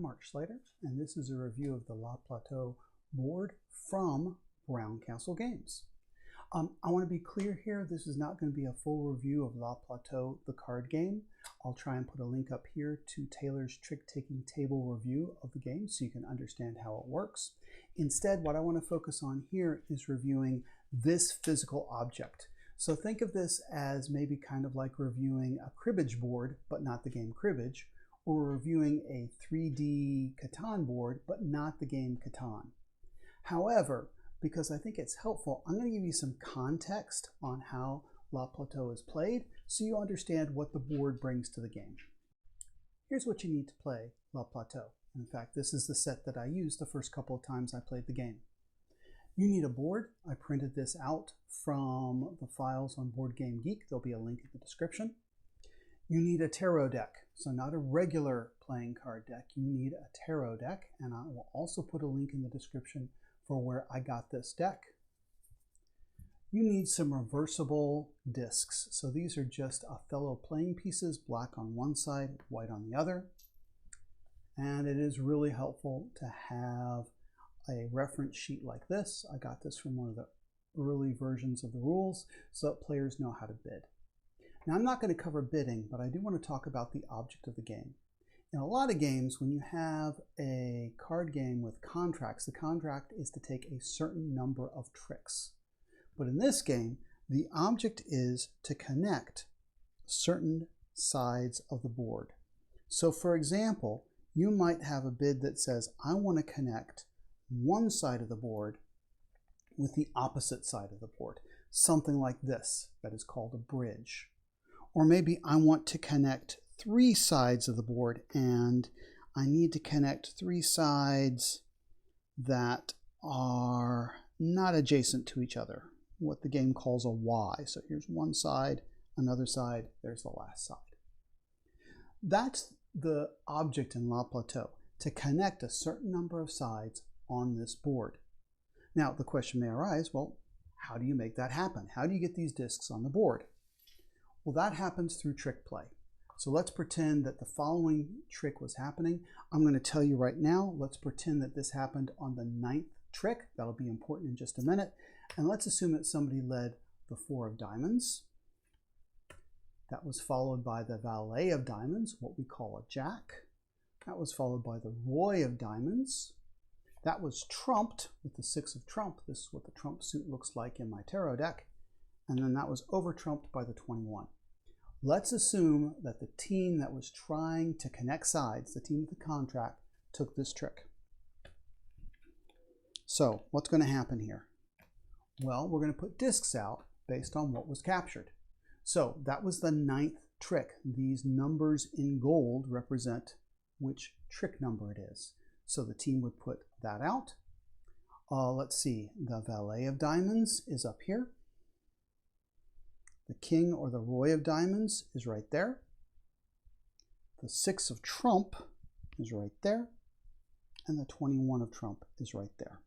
Mark Slater, and this is a review of the Le Plateau board from BrownCastle Games. I want to be clear here, this is not going to be a full review of Le Plateau, the card game. I'll try and put a link up here to Taylor's trick-taking table review of the game so you can understand how it works. Instead, what I want to focus on here is reviewing this physical object. So think of this as maybe kind of like reviewing a cribbage board, but not the game cribbage, or reviewing a 3D Catan board, but not the game Catan. However, because I think it's helpful, I'm going to give you some context on how Le Plateau is played so you understand what the board brings to the game. Here's what you need to play Le Plateau. In fact, this is the set that I used the first couple of times I played the game. You need a board. I printed this out from the files on Board Game Geek. There'll be a link in the description. You need a tarot deck, so not a regular playing card deck. You need a tarot deck, and I will also put a link in the description for where I got this deck. You need some reversible discs. So these are just Othello playing pieces, black on one side, white on the other. And it is really helpful to have a reference sheet like this. I got this from one of the early versions of the rules so that players know how to bid. Now, I'm not going to cover bidding, but I do want to talk about the object of the game. In a lot of games, when you have a card game with contracts, the contract is to take a certain number of tricks. But in this game, the object is to connect certain sides of the board. So for example, you might have a bid that says, I want to connect one side of the board with the opposite side of the board. Something like this, that is called a bridge. Or maybe I want to connect three sides of the board and I need to connect three sides that are not adjacent to each other, what the game calls a Y. So here's one side, another side, there's the last side. That's the object in Le Plateau, to connect a certain number of sides on this board. Now the question may arise, well, how do you make that happen? How do you get these discs on the board? Well, that happens through trick play. So let's pretend that the following trick was happening. I'm going to tell you right now, let's pretend that this happened on the 9th trick. That'll be important in just a minute. And let's assume that somebody led the 4 of diamonds. That was followed by the valet of diamonds, what we call a jack. That was followed by the roy of diamonds. That was trumped with the 6 of trump. This is what the trump suit looks like in my tarot deck. And then that was over trumped by the 21. Let's assume that the team that was trying to connect sides, the team with the contract, took this trick. So what's going to happen here? Well, we're going to put discs out based on what was captured. So that was the 9th trick. These numbers in gold represent which trick number it is. So the team would put that out. Let's see, the valet of diamonds is up here. The king or the roy of diamonds is right there. The 6 of trump is right there. And the 21 of trump is right there.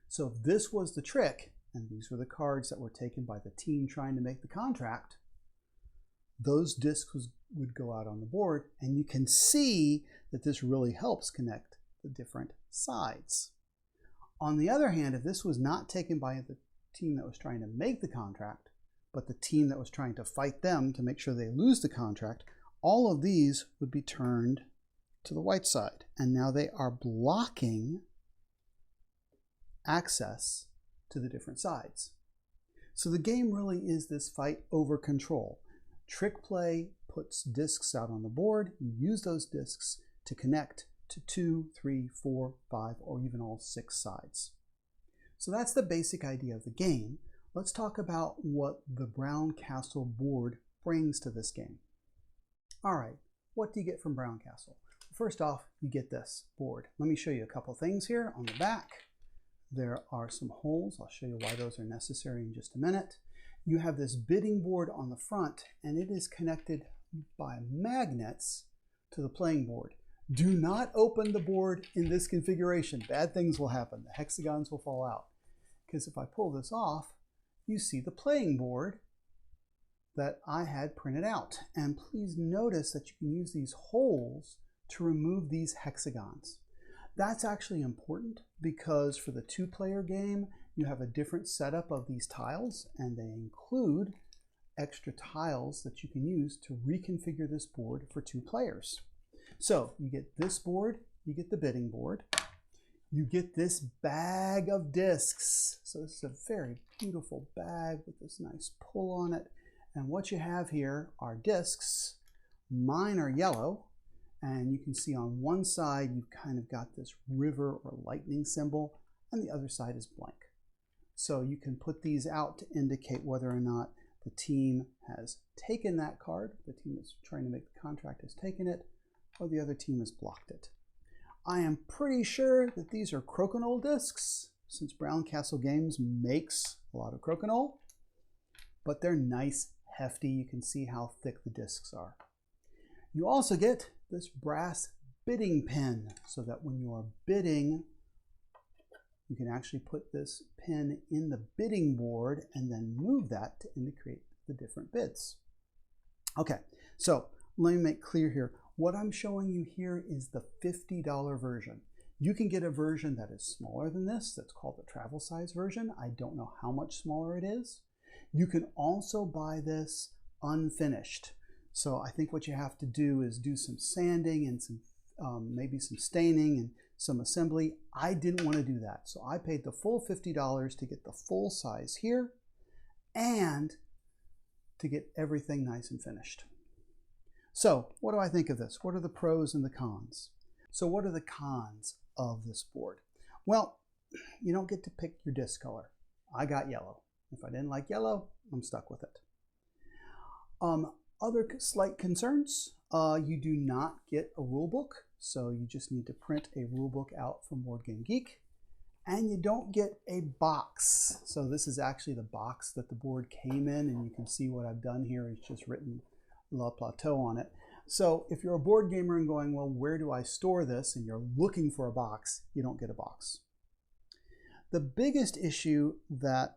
So if this was the trick, and these were the cards that were taken by the team trying to make the contract, those discs would go out on the board, and you can see that this really helps connect the different sides. On the other hand, if this was not taken by the team that was trying to make the contract, but the team that was trying to fight them to make sure they lose the contract, all of these would be turned to the white side. And now they are blocking access to the different sides. So the game really is this fight over control. Trick play puts discs out on the board. You use those discs to connect to 2, 3, 4, 5, or even all 6 sides. So that's the basic idea of the game. Let's talk about what the BrownCastle board brings to this game. All right, what do you get from BrownCastle? First off, you get this board. Let me show you a couple things here. On the back, there are some holes. I'll show you why those are necessary in just a minute. You have this bidding board on the front, and it is connected by magnets to the playing board. Do not open the board in this configuration. Bad things will happen. The hexagons will fall out. Because if I pull this off, you see the playing board that I had printed out. And please notice that you can use these holes to remove these hexagons. That's actually important because for the two-player game, you have a different setup of these tiles, and they include extra tiles that you can use to reconfigure this board for two players. So you get this board, you get the bidding board, you get this bag of discs. So this is a very beautiful bag with this nice pull on it. And what you have here are discs. Mine are yellow, and you can see on one side you've kind of got this river or lightning symbol, and the other side is blank. So you can put these out to indicate whether or not the team has taken that card, the team that's trying to make the contract has taken it, or the other team has blocked it. I am pretty sure that these are crokinole discs, since BrownCastle Games makes a lot of crokinole, but they're nice, hefty. You can see how thick the discs are. You also get this brass bidding pin, so that when you are bidding, you can actually put this pin in the bidding board and then move that to indicate the different bids. Okay, so let me make clear here. What I'm showing you here is the $50 version. You can get a version that is smaller than this. That's called the travel size version. I don't know how much smaller it is. You can also buy this unfinished. So I think what you have to do is do some sanding and some maybe some staining and some assembly. I didn't want to do that. So I paid the full $50 to get the full size here and to get everything nice and finished. So what do I think of this? What are the pros and the cons? So what are the cons of this board? Well, you don't get to pick your disc color. I got yellow. If I didn't like yellow, I'm stuck with it. Other slight concerns, you do not get a rule book, so you just need to print a rule book out from Board Game Geek. And you don't get a box. So this is actually the box that the board came in, and you can see what I've done here is just written Le Plateau on it. So if you're a board gamer and going, well, where do I store this? And you're looking for a box, you don't get a box. The biggest issue that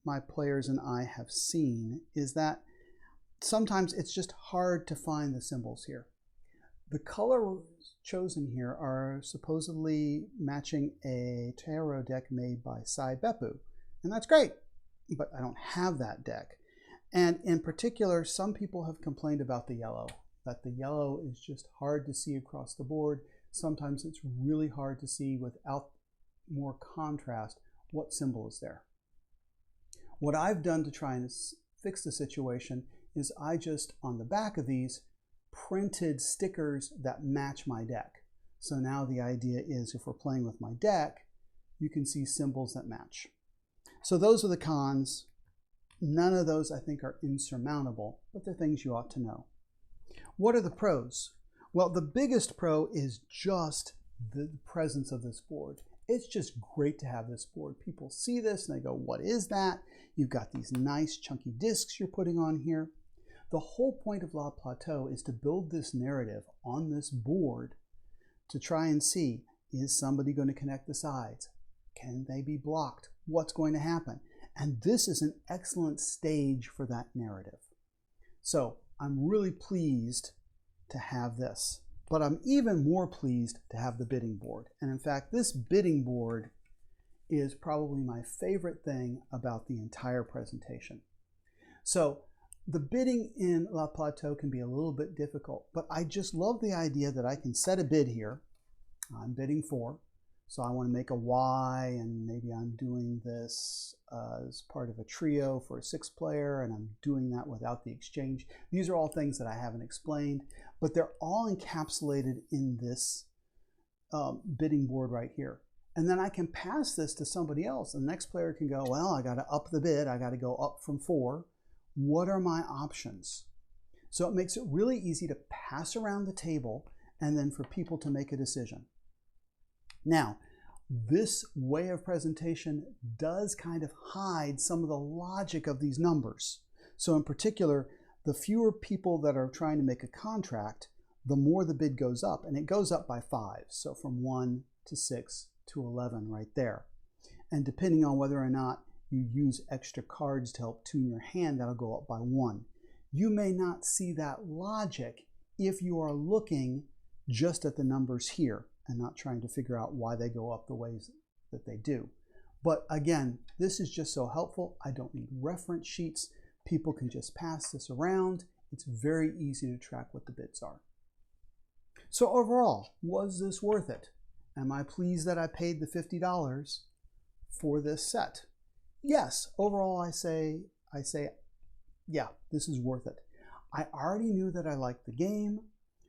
my players and I have seen is that sometimes it's just hard to find the symbols here. The colors chosen here are supposedly matching a tarot deck made by Sai Beppu, and that's great, but I don't have that deck. And in particular, some people have complained about the yellow, that the yellow is just hard to see across the board. Sometimes it's really hard to see without more contrast what symbol is there. What I've done to try and fix the situation is I just, on the back of these, printed stickers that match my deck. So now the idea is if we're playing with my deck, you can see symbols that match. So those are the cons. None of those I think are insurmountable, but they're things you ought to know. What are the pros? Well, the biggest pro is just the presence of this board. It's just great to have this board. People see this and they go, what is that? You've got these nice chunky discs you're putting on here. The whole point of Le Plateau is to build this narrative on this board to try and see, is somebody going to connect the sides? Can they be blocked? What's going to happen? And this is an excellent stage for that narrative. So I'm really pleased to have this, but I'm even more pleased to have the bidding board. And in fact, this bidding board is probably my favorite thing about the entire presentation. So the bidding in Le Plateau can be a little bit difficult, but I just love the idea that I can set a bid here. I'm bidding 4, so I want to make a Y, and maybe I'm doing this as part of a trio for a 6-player, and I'm doing that without the exchange. These are all things that I haven't explained, but they're all encapsulated in this bidding board right here. And then I can pass this to somebody else. The next player can go, well, I got to up the bid. I got to go up from 4. What are my options? So it makes it really easy to pass around the table and then for people to make a decision. Now, this way of presentation does kind of hide some of the logic of these numbers. So in particular, the fewer people that are trying to make a contract, the more the bid goes up, and it goes up by 5. So from 1 to 6 to 11 right there. And depending on whether or not you use extra cards to help tune your hand, that'll go up by 1. You may not see that logic if you are looking just at the numbers here and not trying to figure out why they go up the ways that they do. But again, this is just so helpful. I don't need reference sheets. People can just pass this around. It's very easy to track what the bids are. So overall, was this worth it? Am I pleased that I paid the $50 for this set? Yes, overall I say, yeah, this is worth it. I already knew that I liked the game,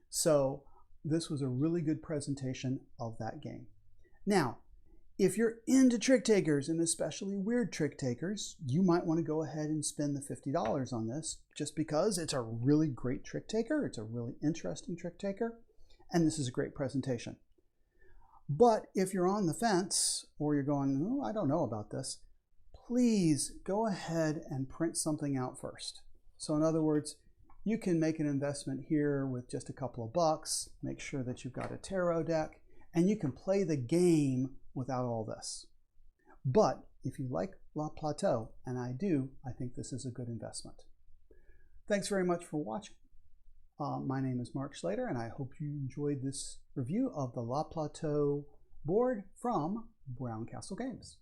so this was a really good presentation of that game. Now, if you're into trick takers, and especially weird trick takers, you might want to go ahead and spend the $50 on this just because it's a really great trick taker. It's a really interesting trick taker, and this is a great presentation. But if you're on the fence or you're going, oh, I don't know about this, please go ahead and print something out first. So in other words, you can make an investment here with just a couple of bucks, make sure that you've got a tarot deck, and you can play the game without all this. But if you like Le Plateau, and I do, I think this is a good investment. Thanks very much for watching. My name is Mark Schlater, and I hope you enjoyed this review of the Le Plateau board from BrownCastle Games.